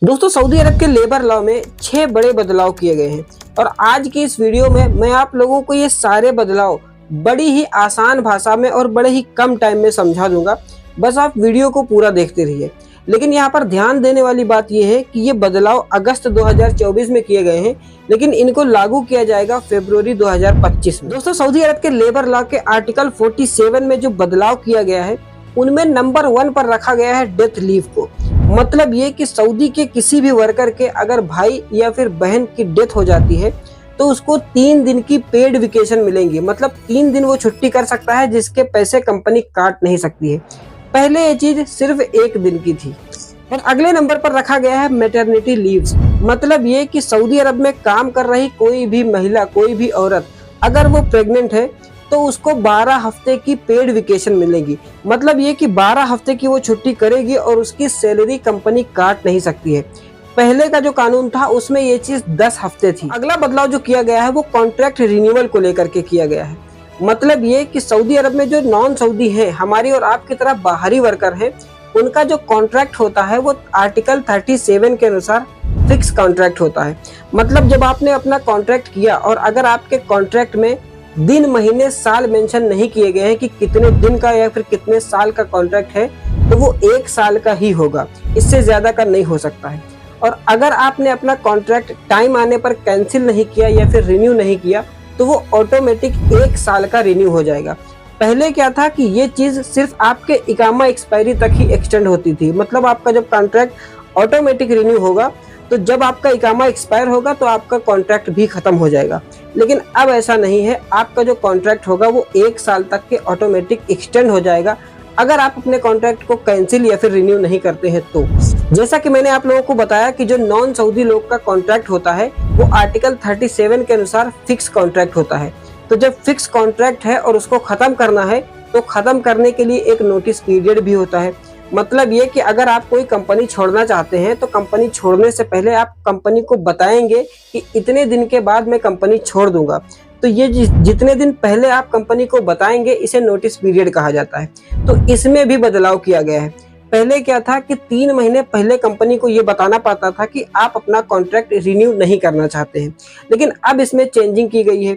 दोस्तों सऊदी अरब के labour law में 6 बड़े बदलाव किए गए हैं और आज की इस वीडियो में मैं आप लोगों को ये सारे बदलाव बड़ी ही आसान भाषा में और बड़े ही कम टाइम में समझा दूंगा। बस आप वीडियो को पूरा देखते रहिए। लेकिन यहाँ पर ध्यान देने वाली बात यह है कि ये बदलाव अगस्त 2024 में किए गए हैं, लेकिन इनको लागू किया जाएगा फरवरी 2025 में। दोस्तों सऊदी अरब के लेबर लॉ के आर्टिकल 47 में जो बदलाव किया गया है उनमें नंबर 1 पर रखा गया है डेथ लीव को। मतलब ये कि सऊदी के किसी भी वर्कर के अगर भाई या फिर बहन की डेथ हो जाती है तो उसको 3 दिन की पेड वेकेशन मिलेंगी। मतलब 3 दिन वो छुट्टी कर सकता है जिसके पैसे कंपनी काट नहीं सकती है। पहले ये चीज सिर्फ 1 दिन की थी। और अगले नंबर पर रखा गया है मैटरनिटी लीव्स। मतलब ये कि सऊदी अरब में काम कर रही कोई भी महिला, कोई भी औरत अगर वो प्रेग्नेंट है तो उसको 12 हफ्ते की पेड वेकेशन मिलेगी। मतलब ये कि 12 हफ्ते की वो छुट्टी करेगी और उसकी सैलरी कंपनी काट नहीं सकती है। पहले का जो कानून था उसमें ये चीज 10 हफ्ते थी। अगला बदलाव जो किया गया है वो कॉन्ट्रैक्ट रिन्यूअल को लेकर के किया गया है। मतलब ये कि सऊदी अरब में जो नॉन सऊदी है, हमारी और आपकी तरह बाहरी वर्कर है, उनका जो कॉन्ट्रैक्ट होता है वो आर्टिकल 37 के अनुसार फिक्स कॉन्ट्रैक्ट होता है। मतलब जब आपने अपना कॉन्ट्रैक्ट किया और अगर आपके कॉन्ट्रैक्ट में दिन, महीने, साल मेंशन नहीं किए गए हैं कि कितने दिन का या फिर कितने साल का कॉन्ट्रैक्ट है, तो वो 1 साल का ही होगा, इससे ज्यादा का नहीं हो सकता है। और अगर आपने अपना कॉन्ट्रैक्ट टाइम आने पर कैंसिल नहीं किया या फिर रिन्यू नहीं किया तो वो ऑटोमेटिक 1 साल का रिन्यू हो जाएगा। पहले क्या था कि ये चीज सिर्फ आपके इकामा एक्सपायरी तक ही एक्सटेंड होती थी। मतलब आपका जब कॉन्ट्रैक्ट ऑटोमेटिक रिन्यू होगा तो जब आपका इकामा एक्सपायर होगा तो आपका कॉन्ट्रैक्ट भी खत्म हो जाएगा। लेकिन अब ऐसा नहीं है। आपका जो कॉन्ट्रैक्ट होगा वो 1 साल तक के ऑटोमेटिक एक्सटेंड हो जाएगा अगर आप अपने कॉन्ट्रैक्ट को कैंसिल या फिर रिन्यू नहीं करते हैं तो। जैसा कि मैंने आप लोगों को बताया कि जो नॉन सऊदी लोग का कॉन्ट्रैक्ट होता है वो आर्टिकल 37 के अनुसार फिक्स कॉन्ट्रैक्ट होता है। तो जब फिक्स कॉन्ट्रैक्ट है और उसको खत्म करना है तो खत्म करने के लिए एक नोटिस पीरियड भी होता है। मतलब ये कि अगर आप कोई कंपनी छोड़ना चाहते हैं तो कंपनी छोड़ने से पहले आप कंपनी को बताएंगे कि इतने दिन के बाद मैं कंपनी छोड़ दूंगा। तो ये जितने दिन पहले आप कंपनी को बताएंगे इसे नोटिस पीरियड कहा जाता है। तो इसमें भी बदलाव किया गया है। पहले क्या था कि 3 महीने पहले कंपनी को ये बताना पड़ता था कि आप अपना कॉन्ट्रैक्ट रिन्यू नहीं करना चाहते हैं, लेकिन अब इसमें चेंजिंग की गई है।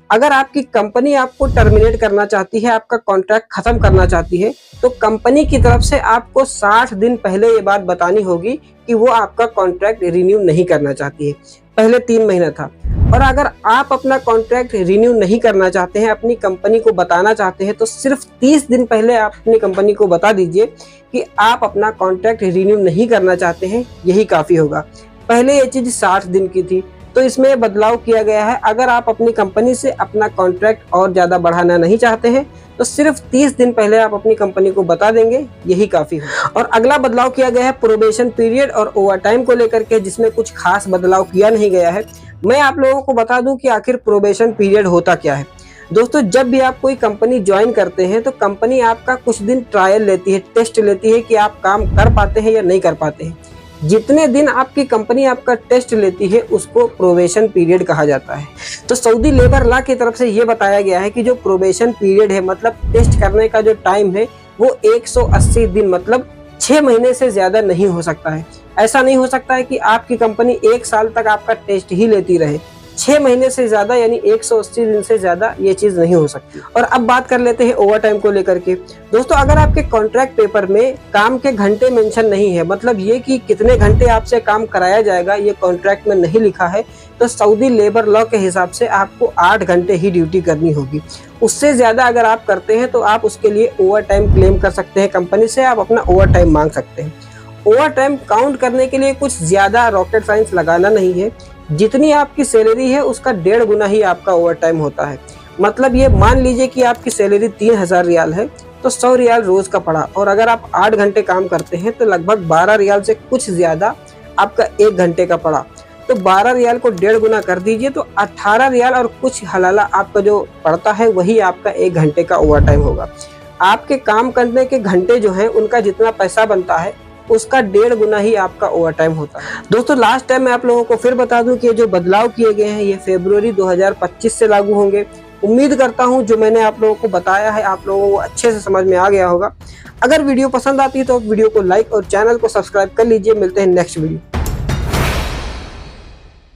अगर आपकी कंपनी आपको टर्मिनेट करना चाहती है, आपका कॉन्ट्रैक्ट खत्म करना चाहती है, तो कंपनी की तरफ से आपको 60 दिन पहले ये बात बतानी होगी कि वो आपका कॉन्ट्रैक्ट रिन्यू नहीं करना चाहती है। पहले 3 महीना था। और अगर आप अपना कॉन्ट्रैक्ट रिन्यू नहीं करना चाहते हैं, अपनी कंपनी को बताना चाहते हैं, तो सिर्फ 30 दिन पहले आप अपनी कंपनी को बता दीजिए कि आप अपना कॉन्ट्रैक्ट रिन्यू नहीं करना चाहते हैं, यही काफी होगा। पहले ये चीज 60 दिन की थी, तो इसमें बदलाव किया गया है। अगर आप अपनी कंपनी से अपना कॉन्ट्रैक्ट और ज्यादा बढ़ाना नहीं चाहते हैं तो सिर्फ 30 दिन पहले आप अपनी कंपनी को बता देंगे, यही काफी है। और अगला बदलाव किया गया है प्रोबेशन पीरियड और ओवरटाइम को लेकर के, जिसमें कुछ खास बदलाव किया नहीं गया है। मैं आप लोगों को बता दूं कि आखिर प्रोबेशन पीरियड होता क्या है। दोस्तों जब भी आप कोई कंपनी ज्वाइन करते हैं तो कंपनी आपका कुछ दिन ट्रायल लेती है, टेस्ट लेती है कि आप काम कर पाते हैं या नहीं कर पाते हैं। जितने दिन आपकी कंपनी आपका टेस्ट लेती है उसको प्रोबेशन पीरियड कहा जाता है। तो सऊदी लेबर लॉ की तरफ से ये बताया गया है कि जो प्रोबेशन पीरियड है, मतलब टेस्ट करने का जो टाइम है, वो 180 दिन, मतलब 6 महीने से ज्यादा नहीं हो सकता है। ऐसा नहीं हो सकता है कि आपकी कंपनी 1 साल तक आपका टेस्ट ही लेती रहे। 6 महीने से ज्यादा यानी 180 दिन से ज्यादा ये चीज नहीं हो सकती। और अब बात कर लेते हैं ओवरटाइम को लेकर के। दोस्तों अगर आपके कॉन्ट्रैक्ट पेपर में काम के घंटे मेंशन नहीं है, मतलब ये कि कितने घंटे आपसे काम कराया जाएगा ये कॉन्ट्रैक्ट में नहीं लिखा है, तो सऊदी लेबर लॉ के हिसाब से आपको 8 घंटे ही ड्यूटी करनी होगी। उससे ज्यादा अगर आप करते हैं तो आप उसके लिए ओवरटाइम क्लेम कर सकते हैं। कंपनी से आप अपना ओवरटाइम मांग सकते हैं। ओवरटाइम काउंट करने के लिए कुछ ज्यादा रॉकेट साइंस लगाना नहीं है। जितनी आपकी सैलरी है उसका 1.5 गुना ही आपका ओवरटाइम होता है। मतलब ये मान लीजिए कि आपकी सैलरी 3000 रियाल है तो 100 रियाल रोज का पड़ा, और अगर आप 8 घंटे काम करते हैं तो लगभग 12 रियाल से कुछ ज्यादा आपका 1 घंटे का पड़ा। तो 12 रियाल को 1.5 गुना कर दीजिए तो 18 रियाल और कुछ हलाला आपका जो पड़ता है वही आपका 1 घंटे का ओवरटाइम होगा। आपके काम करने के घंटे जो है उनका जितना पैसा बनता है उसका 1.5 गुना ही आपका ओवरटाइम होता है। दोस्तों लास्ट टाइम मैं आप लोगों को फिर बता दूं कि जो बदलाव किए गए हैं ये फरवरी 2025 से लागू होंगे। उम्मीद करता हूं जो मैंने आप लोगों को बताया है आप लोगों को अच्छे से समझ में आ गया होगा। अगर वीडियो पसंद आती है तो वीडियो को लाइक और चैनल को सब्सक्राइब कर लीजिए। मिलते हैं नेक्स्ट वीडियो।